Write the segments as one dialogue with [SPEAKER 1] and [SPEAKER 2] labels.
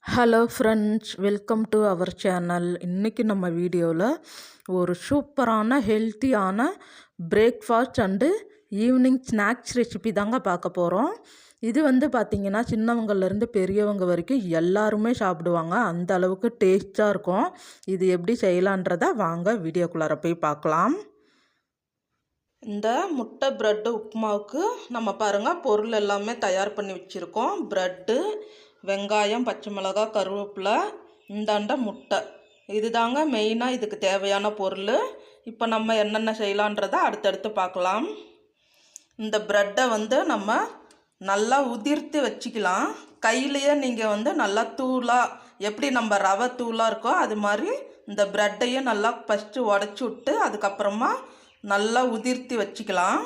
[SPEAKER 1] Hello friends, welcome to our channel. இன்றைக்கி நம்ம வீடியோவில் ஒரு சூப்பரான ஹெல்த்தியான breakfast and evening snacks recipe தாங்க பார்க்க போகிறோம். இது பார்த்திங்கன்னா சின்னவங்கள்லேருந்து பெரியவங்க வரைக்கும் எல்லாருமே சாப்பிடுவாங்க. அந்த அளவுக்கு டேஸ்ட்டாக இருக்கும். இது எப்படி செய்யலான்றதை வாங்க வீடியோக்குள்ளார போய் பார்க்கலாம். இந்த முட்டை ப்ரெட்டு உப்புமாவுக்கு நம்ம பாருங்கள் பொருள் எல்லாமே தயார் பண்ணி வச்சுருக்கோம். ப்ரெட்டு, வெங்காயம், பச்சை மிளகாய், கருவேப்பிலை, இந்தாண்ட முட்டை. இது தாங்க மெயினாக இதுக்கு தேவையான பொருள். இப்போ நம்ம என்னென்ன செய்யலான்றதை அடுத்தடுத்து பார்க்கலாம். இந்த ப்ரெட்டை நம்ம நல்லா உதிர்த்து வச்சுக்கலாம். கையிலையே நீங்கள் நல்லா தூளாக, எப்படி நம்ம ரவை தூளாக இருக்கோ அது மாதிரி இந்த ப்ரெட்டையும் நல்லா ஃபஸ்ட்டு உடச்சி விட்டு அதுக்கப்புறமா நல்லா உதிர்த்தி வச்சுக்கலாம்.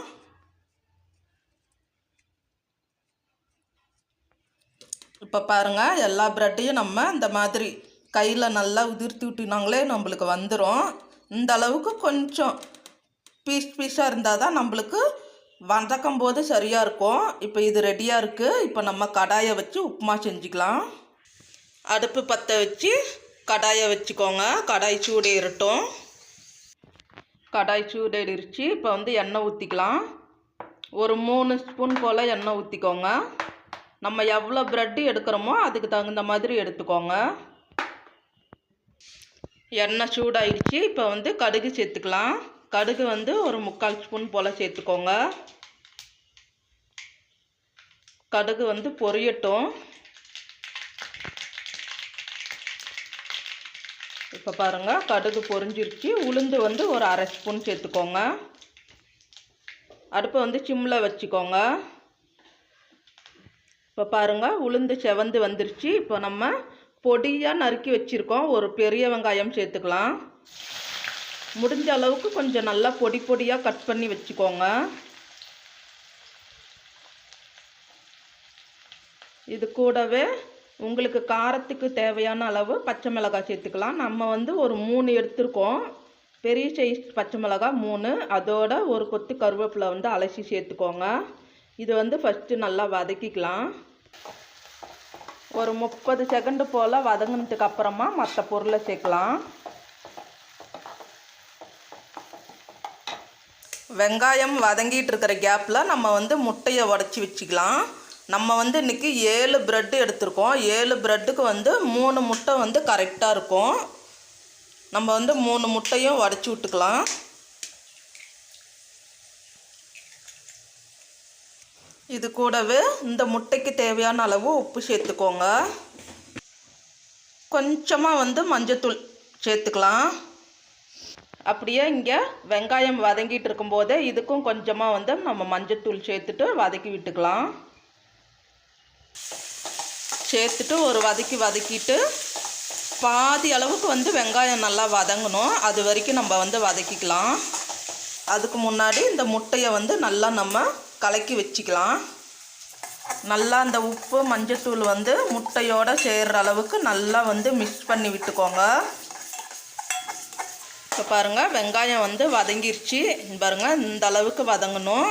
[SPEAKER 1] இப்போ பாருங்கள், எல்லா ப்ரெட்டையும் நம்ம இந்த மாதிரி கையில் நல்லா உதிர்த்தி விட்டினாங்களே நம்மளுக்கு வந்துடும். இந்த அளவுக்கு கொஞ்சம் பீஸாக இருந்தால் தான் நம்மளுக்கு வதக்கும் போது சரியாக இருக்கும். இப்போ இது ரெடியாக இருக்குது. இப்போ நம்ம கடாயை வச்சு உப்புமா செஞ்சுக்கலாம். அடுப்பு பற்ற வச்சு கடாயை வச்சுக்கோங்க. கடாய் சூடேறட்டும். கடாய் சூடேறிடுச்சு. இப்போ எண்ணெய் ஊற்றிக்கலாம். ஒரு 3 ஸ்பூன் போல் எண்ணெய் ஊற்றிக்கோங்க. நம்ம எவ்வளோ ப்ரெட்டு எடுக்கிறோமோ அதுக்கு தகுந்த மாதிரி எடுத்துக்கோங்க. எண்ணெய் சூடாயிடுச்சு. இப்போ கடுகு சேர்த்துக்கலாம். கடுகு ஒரு 3/4 ஸ்பூன் போல் சேர்த்துக்கோங்க. கடுகு பொரியட்டும். இப்போ பாருங்கள், கடுகு பொரிஞ்சிருச்சு. உளுந்து ஒரு 1/2 ஸ்பூன் சேர்த்துக்கோங்க. அடுப்பை சிம்மில் வச்சுக்கோங்க. இப்போ பாருங்கள், உளுந்து செவந்து வந்துருச்சு. இப்போ நம்ம பொடியாக நறுக்கி வச்சுருக்கோம் ஒரு பெரிய வெங்காயம் சேர்த்துக்கலாம். முடிஞ்ச அளவுக்கு கொஞ்சம் நல்லா பொடி பொடியாக கட் பண்ணி வச்சுக்கோங்க. இது கூடவே உங்களுக்கு காரத்துக்கு தேவையான அளவு பச்சை மிளகாய் சேர்த்துக்கலாம். நம்ம ஒரு 3 எடுத்துருக்கோம். பெரிய சைஸ் பச்சை மிளகாய் 3, அதோட ஒரு கொத்து கருவேப்பிலை அலசி சேர்த்துக்கோங்க. இது ஃபஸ்ட்டு நல்லா வதக்கிக்கலாம். ஒரு 30 செகண்டு போல் வதங்கினதுக்கு அப்புறமா மற்ற பொருளை சேர்க்கலாம். வெங்காயம் வதங்கிட்டு இருக்கிற கேப்பில் நம்ம முட்டையை உடச்சி வச்சுக்கலாம். நம்ம இன்றைக்கி 7 ப்ரெட்டு எடுத்திருக்கோம். 7 ப்ரெட்டுக்கு 3 முட்டை கரெக்டாக இருக்கும். நம்ம 3 முட்டையும் உடச்சி விட்டுக்கலாம். இது கூடவே இந்த முட்டைக்கு தேவையான அளவு உப்பு சேர்த்துக்கோங்க. கொஞ்சமாக மஞ்சத்தூள் சேர்த்துக்கலாம். அப்படியே இங்கே வெங்காயம் வதங்கிட்டு இருக்கும்போதே இதுக்கும் கொஞ்சமாக நம்ம மஞ்சத்தூள் சேர்த்துட்டு வதக்கி விட்டுக்கலாம். சேர்த்துட்டு ஒரு வதக்கிட்டு பாதி அளவுக்கு வெங்காயம் நல்லா வதங்கணும். அது வரைக்கும் நம்ம வதக்கிக்கலாம். அதுக்கு முன்னாடி இந்த முட்டையை நல்லா நம்ம கலக்கி வச்சுக்கலாம். நல்லா அந்த உப்பு மஞ்சத்தூள் முட்டையோடு சேர்கிற அளவுக்கு நல்லா மிக்ஸ் பண்ணி விட்டுக்கோங்க. இப்போ பாருங்கள், வெங்காயம் வதங்கிருச்சு. பாருங்கள், இந்த அளவுக்கு வதங்கணும்.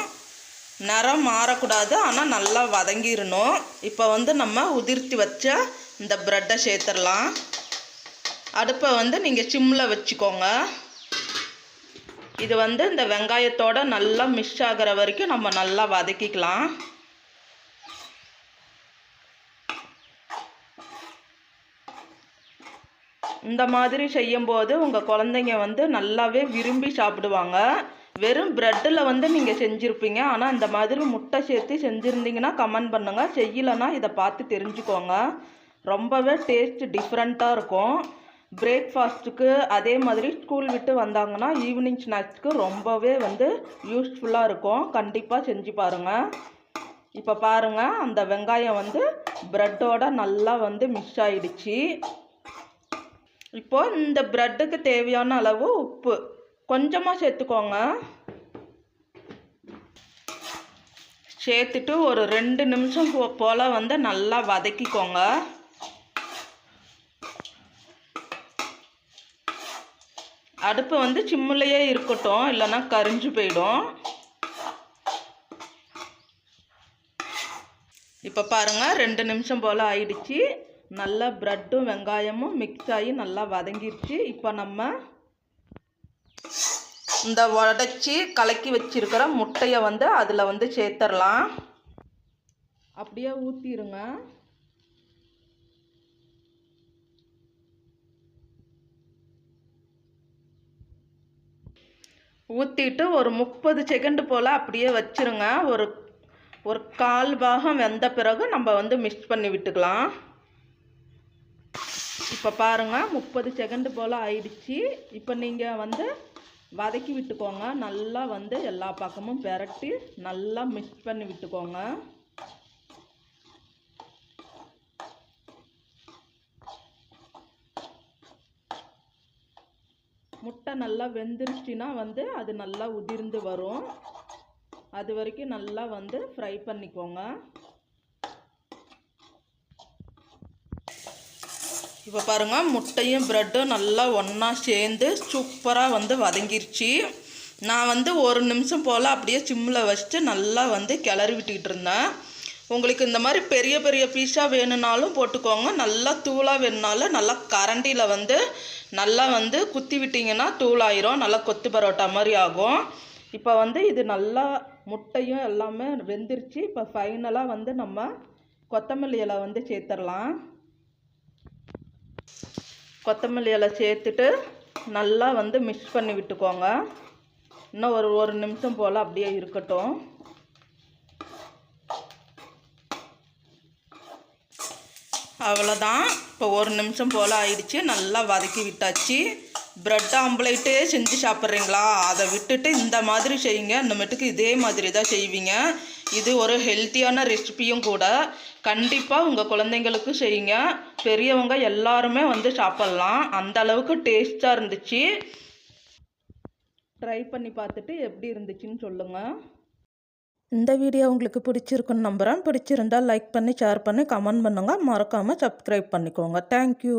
[SPEAKER 1] நிறம் மாறக்கூடாது, ஆனால் நல்லா வதங்கிடணும். இப்போ நம்ம உதிர்த்தி வச்ச இந்த ப்ரெட்டை சேர்த்துடலாம். அடுப்பை நீங்கள் சிம்மில் வச்சுக்கோங்க. இது இந்த வெங்காயத்தோட நல்லா மிக்ஸ் ஆகிற வரைக்கும் நம்ம நல்லா வதக்கிக்கலாம். இந்த மாதிரி செய்யும்போது உங்கள் குழந்தைங்க நல்லாவே விரும்பி சாப்பிடுவாங்க. வெறும் ப்ரெட்டில் நீங்கள் செஞ்சுருப்பீங்க. ஆனால் இந்த மாதிரி முட்டை சேர்த்து செஞ்சுருந்தீங்கன்னா கமெண்ட் பண்ணுங்கள். செய்யலைன்னா இதை பார்த்து தெரிஞ்சுக்கோங்க. ரொம்பவே டேஸ்ட் டிஃப்ரெண்ட்டாக இருக்கும். பிரேக்ஃபாஸ்ட்டுக்கு, அதே மாதிரி ஸ்கூல் விட்டு வந்தாங்கன்னா ஈவினிங் ஸ்நாக்ஸ்க்கு ரொம்பவே யூஸ்ஃபுல்லாக இருக்கும். கண்டிப்பாக செஞ்சு பாருங்கள். இப்போ பாருங்கள், அந்த வெங்காயம் ப்ரெட்டோட நல்லா மிக்ஸ் ஆகிடுச்சு. இப்போது இந்த ப்ரெட்டுக்கு தேவையான அளவு உப்பு கொஞ்சமாக சேர்த்துக்கோங்க. சேர்த்துட்டு ஒரு 2 நிமிஷம் போல் நல்லா வதக்கிக்கோங்க. அடுப்பு சிம்மிலேயே இருக்கட்டும், இல்லைன்னா கரிஞ்சு போயிடும். இப்போ பாருங்கள், 2 நிமிஷம் போல் ஆயிடுச்சு. நல்லா ப்ரெட்டும் வெங்காயமும் மிக்ஸ் ஆகி நல்லா வதங்கிருச்சு. இப்போ நம்ம இந்த உடச்சி கலக்கி வச்சிருக்கிற முட்டையை வந்து அதில் வந்து சேர்த்துடலாம். அப்படியே ஊற்றிடுங்க. ஊற்றிட்டு ஒரு 30 செகண்ட் போல் அப்படியே வச்சுருங்க. ஒரு கால் பாகம் வெந்த பிறகு நம்ம வந்து மிக்ஸ் பண்ணி விட்டுக்கலாம். இப்போ பாருங்கள் 30 செகண்ட் போல் ஆயிடுச்சு. இப்போ நீங்கள் வந்து வதக்கி விட்டுக்கோங்க. நல்லா வந்து எல்லா பக்கமும் பெரட்டி நல்லா மிக்ஸ் பண்ணி விட்டுக்கோங்க. முட்டை நல்லா வெந்துருச்சுன்னா வந்து அது நல்லா உதிர்ந்து வரும். அது வரைக்கும் நல்லா வந்து ஃப்ரை பண்ணிக்கோங்க. இப்போ பாருங்கள் முட்டையும் ப்ரெட்டும் நல்லா ஒன்றா சேர்ந்து சூப்பராக வந்து வதங்கிருச்சு. நான் வந்து ஒரு நிமிஷம் போல் அப்படியே சிம்மில் வச்சுட்டு நல்லா வந்து கிளறி விட்டுக்கிட்டு இருந்தேன். உங்களுக்கு இந்த மாதிரி பெரிய பெரிய பீஸாக வேணும்னாலும் போட்டுக்கோங்க. நல்லா தூளாக வேணுனாலும் நல்லா கரண்டியில் வந்து நல்லா வந்து குத்தி விட்டிங்கன்னா தூளாயிரும். நல்லா கொத்து பரோட்டா மாதிரி ஆகும். இப்போ வந்து இது நல்லா முட்டையும் எல்லாமே வெந்துருச்சு. இப்போ ஃபைனலாக வந்து நம்ம கொத்தமல்லி இலை வந்து சேர்த்துடலாம். கொத்தமல்லி இலை சேர்த்துட்டு நல்லா வந்து மிக்ஸ் பண்ணி விட்டுக்கோங்க. இன்னும் ஒரு நிமிஷம் போல் அப்படியே இருக்கட்டும். அவ்வளோதான். இப்போ ஒரு நிமிஷம் போல் ஆயிடுச்சு. நல்லா வதக்கி விட்டாச்சு. ப்ரெட் ஆம்ப்லேட்டே செஞ்சு சாப்பிட்றீங்களா? அதை விட்டுட்டு இந்த மாதிரி செய்யுங்க. இந்தமேட்டுக்கு இதே மாதிரி தான் செய்வீங்க. இது ஒரு ஹெல்த்தியான ரெசிபியும் கூட. கண்டிப்பாக உங்கள் குழந்தைங்களுக்கு செய்யுங்க. பெரியவங்க எல்லாருமே வந்து சாப்பிட்லாம். அந்த அளவுக்கு டேஸ்ட்டாக இருந்துச்சு. ட்ரை பண்ணி பார்த்துட்டு எப்படி இருந்துச்சுன்னு சொல்லுங்கள். இந்த வீடியோ உங்களுக்கு பிடிச்சிருக்குன்னு நம்புகிறேன். பிடிச்சிருந்தால் லைக் பண்ணி ஷேர் பண்ணி கமெண்ட் பண்ணுங்கள். மறக்காமல் சப்ஸ்கிரைப் பண்ணிக்கோங்க. தேங்க்யூ.